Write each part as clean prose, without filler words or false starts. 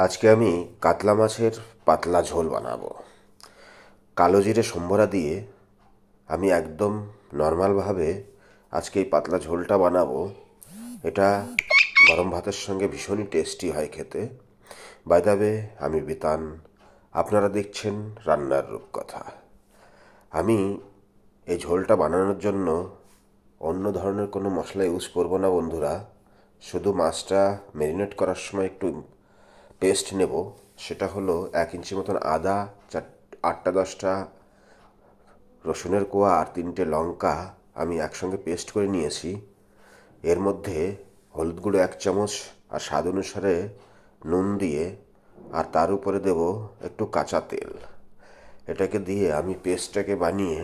আজকে আমি কাতলা মাছের পাতলা ঝোল বানাবো। কালো জিরে সম্বরা দিয়ে আমি একদম নর্মালভাবে আজকে এই পাতলা ঝোলটা বানাবো। এটা গরম ভাতের সঙ্গে ভীষণই টেস্টি হয় খেতে। বাই দ্য ওয়ে, আমি বিতান, আপনারা দেখছেন রান্নার রূপকথা। আমি এই ঝোলটা বানানোর জন্য অন্য ধরনের কোনো মশলা ইউজ করব না বন্ধুরা। শুধু মাছটা ম্যারিনেট করার সময় একটু পেস্ট নেব। সেটা হলো 1 ইঞ্চি মতন আদা, 8টা 10টা রসুনের কোয়া আর 3টে লঙ্কা আমি একসঙ্গে পেস্ট করে নিয়েছি। এর মধ্যে হলুদ গুঁড়ো 1 চামচ আর স্বাদ অনুসারে নুন দিয়ে, আর তার উপরে দেব একটু কাঁচা তেল। এটাকে দিয়ে আমি পেস্টটাকে বানিয়ে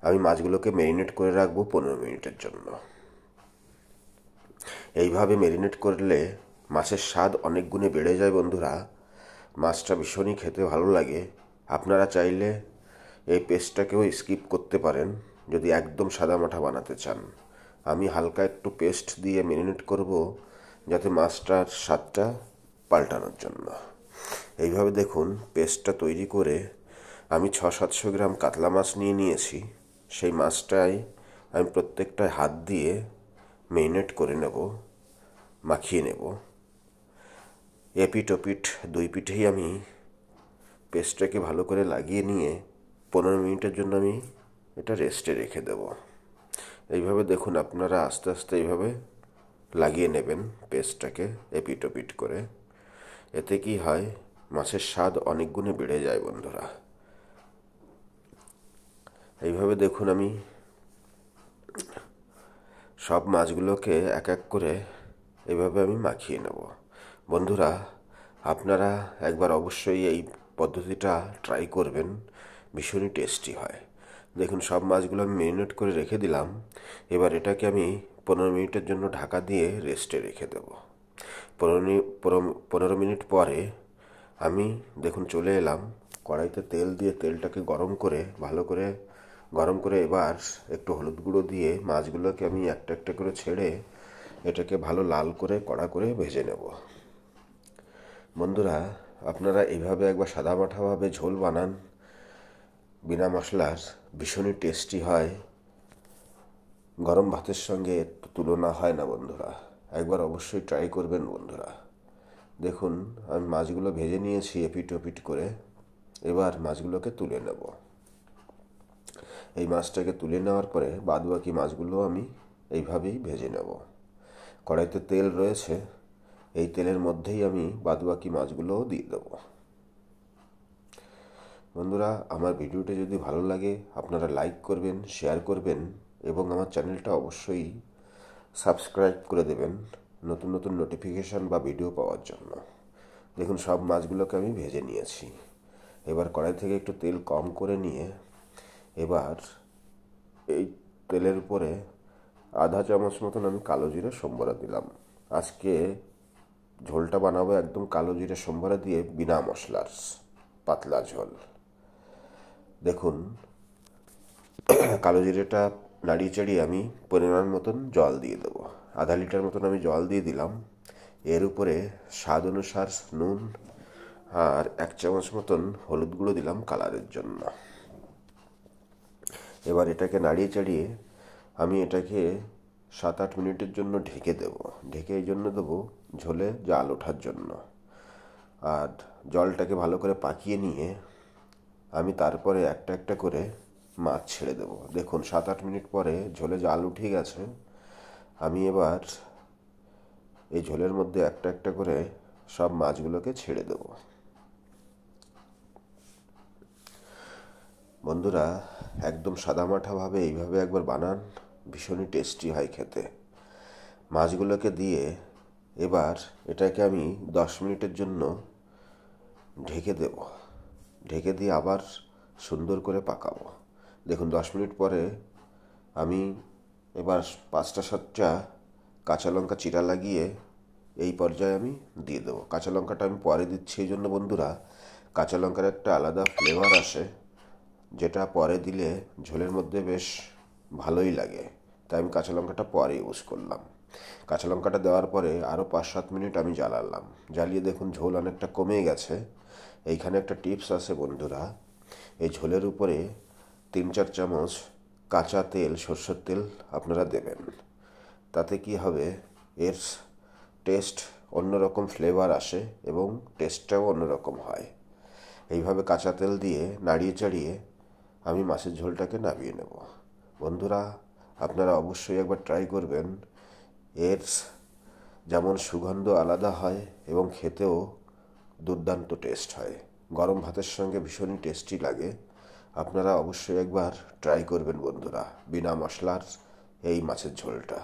আমি মাছগুলোকে ম্যারিনেট করে রাখবো 15 মিনিটের জন্য। এইভাবে ম্যারিনেট করলে মাছের স্বাদ অনেক গুণে বেড়ে যায় বন্ধুরা। মাছটা ভীষণই খেতে ভালো লাগে। আপনারা চাইলে এই পেস্টটাকেও স্কিপ করতে পারেন যদি একদম সাদামাটা বানাতে চান। আমি হালকা একটু পেস্ট দিয়ে ম্যারিনেট করব যাতে মাছটার স্বাদটা পাল্টানোর জন্য। এইভাবে দেখুন পেস্টটা তৈরি করে আমি 600-700 গ্রাম কাতলা মাছ নিয়ে নিয়েছি। সেই মাছটাই আমি প্রত্যেকটায় হাত দিয়ে ম্যারিনেট করে নেব, মাখিয়ে নেব। এপিঠ ওপিঠ 2 পিঠেই আমি পেস্টটাকে ভালো করে লাগিয়ে নিয়ে 15 মিনিটের জন্য আমি এটা রেস্টে রেখে দেব। এইভাবে দেখুন আপনারা আস্তে আস্তে এইভাবে লাগিয়ে নেবেন পেস্টটাকে এপিঠ ওপিঠ করে। এতে কি হয়, মাছের স্বাদ অনেক গুণে বেড়ে যায় বন্ধুরা। এইভাবে দেখুন আমি সব মাছগুলোকে এক এক করে এভাবে আমি মাখিয়ে নেব। বন্ধুরা, আপনারা একবার অবশ্যই এই পদ্ধতিটা ট্রাই করবেন, ভীষণই টেস্টি হয়। দেখুন সব মাছগুলো আমি ম্যারিনেট করে রেখে দিলাম। এবার এটাকে আমি 15 মিনিটের জন্য ঢাকা দিয়ে রেস্টে রেখে দেব। 15 মিনিট পরে আমি দেখুন চলে এলাম। কড়াইতে তেল দিয়ে তেলটাকে গরম করে ভালো করে গরম করে এবার একটু হলুদ গুঁড়ো দিয়ে মাছগুলোকে আমি একটা একটা করে ছেড়ে এটাকে ভালো লাল করে কড়া করে ভেজে নেব। বন্ধুরা, আপনারা এইভাবে একবার সাদামাঠাভাবে ঝোল বানান বিনা মশলার, ভীষণই টেস্টি হয়। গরম ভাতের সঙ্গে এর তো তুলনা হয় না বন্ধুরা। একবার অবশ্যই ট্রাই করবেন বন্ধুরা। দেখুন আমি মাছগুলো ভেজে নিয়েছি এপিঠ ওপিঠ করে। এবার মাছগুলোকে তুলে নেব। এই মাছটাকে তুলে নেওয়ার পরে বাদবাকি মাছগুলো আমি এইভাবেই ভেজে নেব। কড়াইতে তেল রয়েছে, এই তেলের মধ্যেই আমি বাদবাকি মাছগুলোও দিয়ে দেবো। বন্ধুরা, আমার ভিডিওটা যদি ভালো লাগে আপনারা লাইক করবেন, শেয়ার করবেন এবং আমার চ্যানেলটা অবশ্যই সাবস্ক্রাইব করে দেবেন নতুন নতুন নোটিফিকেশান বা ভিডিও পাওয়ার জন্য। দেখুন সব মাছগুলোকে আমি ভেজে নিয়েছি। এবার কড়াই থেকে একটু তেল কম করে নিয়ে এবার এই তেলের উপরে আধা চামচ মতন আমি কালো জিরে সম্বরা দিলাম। আজকে ঝোলটা বানাবো একদম কালো জিরে সম্বরা দিয়ে, বিনা মশলার পাতলা ঝোল। দেখুন কালো জিরেটা নাড়িয়ে চাড়িয়ে আমি পরিমাণ মতন জল দিয়ে দেবো। আধা লিটার মতন আমি জল দিয়ে দিলাম। এর উপরে স্বাদ অনুসার নুন আর 1 চামচ মতন হলুদ গুঁড়ো দিলাম কালারের জন্য। এবার এটাকে নাড়িয়ে চাড়িয়ে আমি এটাকে 7-8 মিনিটের জন্য ঢেকে দেব। ঢেকে এই জন্য দেবো ঝোলে জাল ওঠার জন্য। আর জলটাকে ভালো করে পাকিয়ে নিয়ে আমি তারপরে একটা একটা করে মাছ ছেড়ে দেব। দেখুন 7-8 মিনিট পরে ঝোলে জাল উঠে গেছে। আমি এবার এই ঝোলের মধ্যে একটা একটা করে সব মাছগুলোকে ছেড়ে দেব। বন্ধুরা, একদম সাদামাঠাভাবে এইভাবে একবার বানান, ভীষণই টেস্টি হয় খেতে। মাছগুলোকে দিয়ে এবার এটাকে আমি 10 মিনিটের জন্য ঢেকে দেব। ঢেকে দিয়ে আবার সুন্দর করে পাকাবো। দেখুন 10 মিনিট পরে আমি এবার 5টা 7টা কাঁচা লঙ্কা চিরা লাগিয়ে এই পর্যায়ে আমি দিয়ে দেবো। কাঁচা লঙ্কাটা আমি পরে দিচ্ছি এই জন্য বন্ধুরা, কাঁচা লঙ্কার একটা আলাদা ফ্লেভার আসে, যেটা পরে দিলে ঝোলের মধ্যে বেশ ভালোই লাগে। তাই আমি কাঁচা লঙ্কাটা পরে ইউজ করলাম। কাঁচা লঙ্কাটা দেওয়ার পরে আরও 5-7 মিনিট আমি জ্বালালাম। জ্বালিয়ে দেখুন ঝোল অনেকটা কমে গেছে। এইখানে একটা টিপস আছে বন্ধুরা, এই ঝোলের উপরে 3-4 চামচ কাঁচা তেল, সরষের তেল আপনারা দেবেন। তাতে কি হবে, এর টেস্ট অন্যরকম ফ্লেভার আসে এবং টেস্টটাও অন্যরকম হয়। এইভাবে কাঁচা তেল দিয়ে নাড়িয়ে চাড়িয়ে আমি মাছের ঝোলটাকে নামিয়ে নেব। বন্ধুরা, আপনারা অবশ্যই একবার ট্রাই করবেন। এর যেমন সুগন্ধ আলাদা হয় এবং খেতেও দুর্দান্ত টেস্ট হয়। গরম ভাতের সঙ্গে ভীষণই টেস্টি লাগে। আপনারা অবশ্যই একবার ট্রাই করবেন বন্ধুরা, বিনা মশলার এই মাছের ঝোলটা।